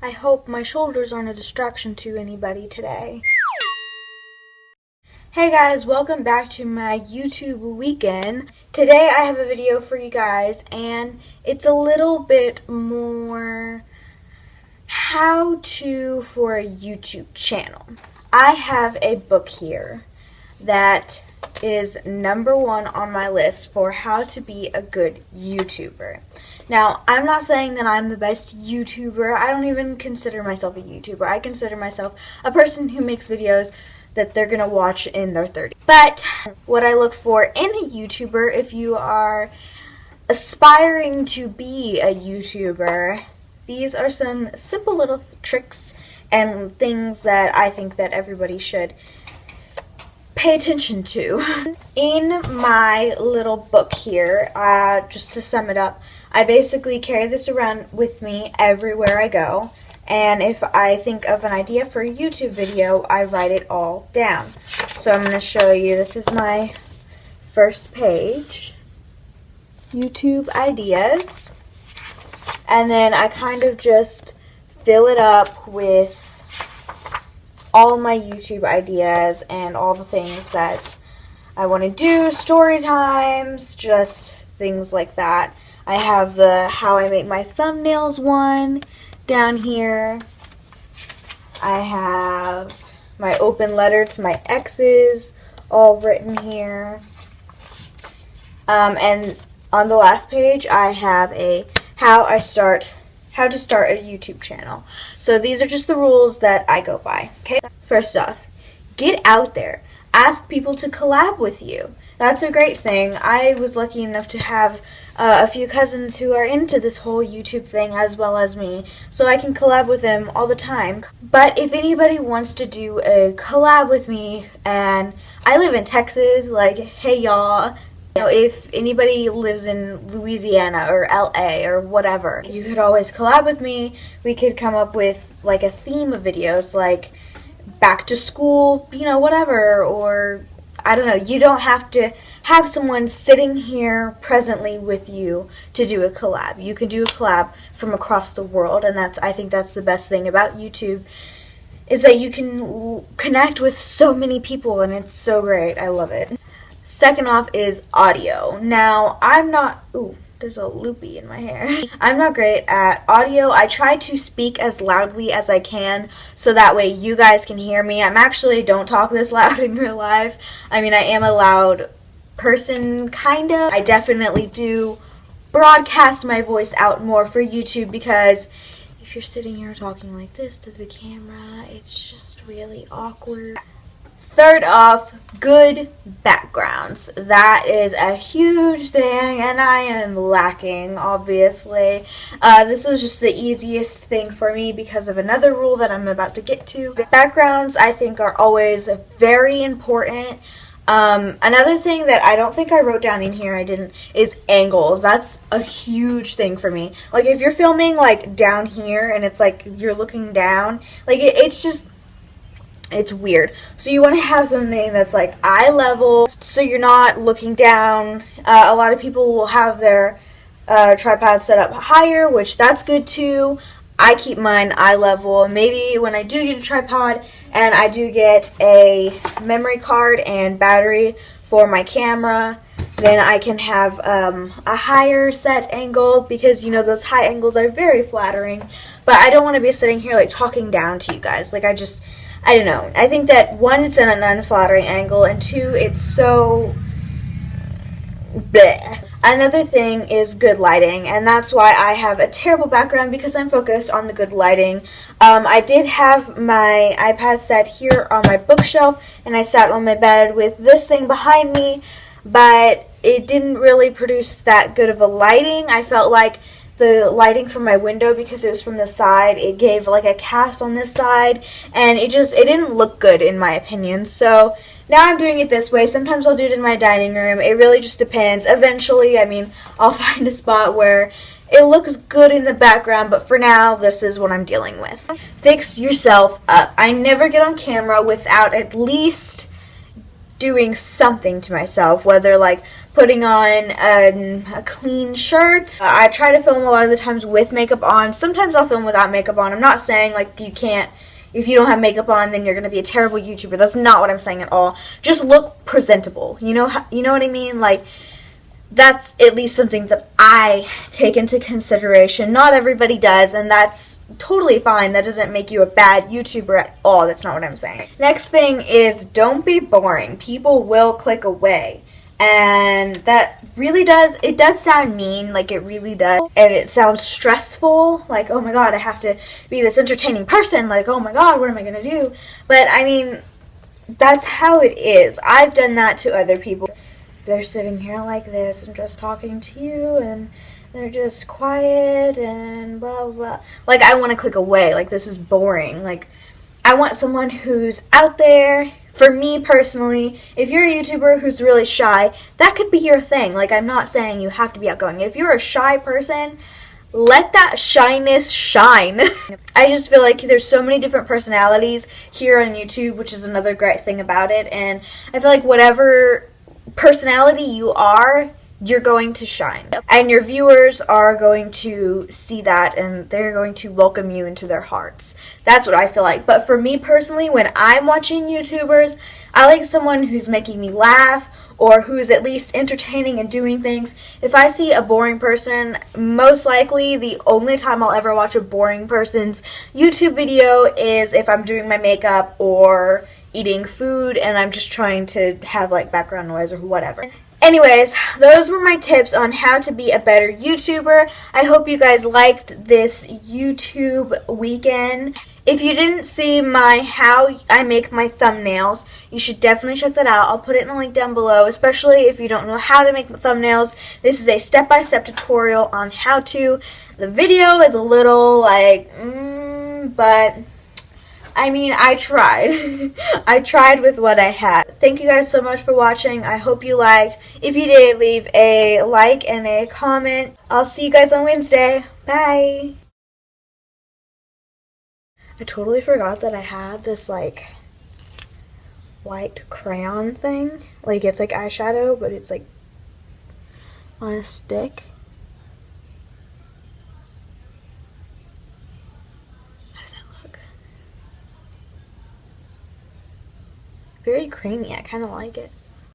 I hope my shoulders aren't a distraction to anybody today. Hey guys, welcome back to my YouTube weekend. Today I have a video for you guys and it's a little bit more how to for a YouTube channel. I have a book here that is #1 on my list for how to be a good YouTuber. Now, I'm not saying that I'm the best YouTuber. I don't even consider myself a YouTuber. I consider myself a person who makes videos that they're going to watch in their 30s. But what I look for in a YouTuber, if you are aspiring to be a YouTuber, these are some simple little tricks and things that I think that everybody should pay attention to. In my little book here, just to sum it up, I basically carry this around with me everywhere I go, and if I think of an idea for a YouTube video, I write it all down. So I'm going to show you, this is my first page, YouTube ideas, and then I kind of just fill it up with all my YouTube ideas and all the things that I want to do, story times, just things like that. I have the how I make my thumbnails one down here. I have my open letter to my exes all written here. And on the last page I have a how to start a YouTube channel. So these are just the rules that I go by. Okay. First off, get out there. Ask people to collab with you. That's a great thing. I was lucky enough to have a few cousins who are into this whole YouTube thing as well as me, so I can collab with them all the time. But if anybody wants to do a collab with me, and I live in Texas, like, hey y'all, you know, if anybody lives in Louisiana or LA or whatever, you could always collab with me. We could come up with like a theme of videos, like back to school, you know, whatever, or I don't know, you don't have to have someone sitting here presently with you to do a collab. You can do a collab from across the world, and I think that's the best thing about YouTube, is that you can connect with so many people, and it's so great. I love it. Second off is audio. Now, I'm not, ooh, there's a loopy in my hair. I'm not great at audio. I try to speak as loudly as I can so that way you guys can hear me. Don't talk this loud in real life. I mean, I am a loud person, kind of. I definitely do broadcast my voice out more for YouTube, because if you're sitting here talking like this to the camera, it's just really awkward. Third off, good backgrounds. That is a huge thing, and I am lacking, obviously. This was just the easiest thing for me because of another rule that I'm about to get to. Backgrounds, I think, are always very important. Another thing that I don't think I wrote down in here, I didn't, is angles. That's a huge thing for me. Like, if you're filming, like, down here, and it's like you're looking down, like, it's weird. So you want to have something that's like eye level, so you're not looking down. A lot of people will have their tripod set up higher, which that's good too. I keep mine eye level. Maybe when I do get a tripod and I do get a memory card and battery for my camera, then I can have a higher set angle, because you know those high angles are very flattering. But I don't want to be sitting here like talking down to you guys. Like, I don't know. I think that, one, it's at an unflattering angle, and two, it's so bleh. Another thing is good lighting, and that's why I have a terrible background, because I'm focused on the good lighting. I did have my iPad set here on my bookshelf, and I sat on my bed with this thing behind me, but it didn't really produce that good of a lighting. I felt like the lighting from my window, because it was from the side, it gave like a cast on this side, and it didn't look good in my opinion. So now I'm doing it this way. Sometimes I'll do it in my dining room. It really just depends. Eventually, I mean, I'll find a spot where it looks good in the background, but for now, this is what I'm dealing with. Fix yourself up. I never get on camera without at least doing something to myself, whether like putting on a clean shirt. I try to film a lot of the times with makeup on. Sometimes I'll film without makeup on. I'm not saying like you can't, if you don't have makeup on, then you're going to be a terrible YouTuber. That's not what I'm saying at all. Just look presentable. You know what I mean? Like, that's at least something that I take into consideration. Not everybody does, and that's totally fine. That doesn't make you a bad YouTuber at all. That's not what I'm saying. Next thing is, don't be boring. People will click away. And that really does, it does sound mean, like it really does. And it sounds stressful, like, oh my god, I have to be this entertaining person. Like, oh my god, what am I going to do? But, I mean, that's how it is. I've done that to other people. They're sitting here like this and just talking to you, and they're just quiet and blah, blah, blah. Like, I want to click away. Like, this is boring. Like, I want someone who's out there. For me personally, if you're a YouTuber who's really shy, that could be your thing. Like, I'm not saying you have to be outgoing. If you're a shy person, let that shyness shine. I just feel like there's so many different personalities here on YouTube, which is another great thing about it. And I feel like whatever personality you are, you're going to shine. And your viewers are going to see that, and they're going to welcome you into their hearts. That's what I feel like. But for me personally, when I'm watching YouTubers, I like someone who's making me laugh, or who's at least entertaining and doing things. If I see a boring person, most likely the only time I'll ever watch a boring person's YouTube video is if I'm doing my makeup or eating food and I'm just trying to have like background noise or whatever. Anyways, those were my tips on how to be a better YouTuber. I hope you guys liked this YouTube weekend. If you didn't see my how I make my thumbnails, you should definitely check that out. I'll put it in the link down below, especially if you don't know how to make thumbnails. This is a step-by-step tutorial on how to. The video is a little like, but I mean, I tried. I tried with what I had. Thank you guys so much for watching. I hope you liked. If you did, leave a like and a comment. I'll see you guys on Wednesday. Bye. I totally forgot that I had this, like, white crayon thing. Like, it's like eyeshadow, but it's, like, on a stick. How does that look? Very creamy. I kind of like it.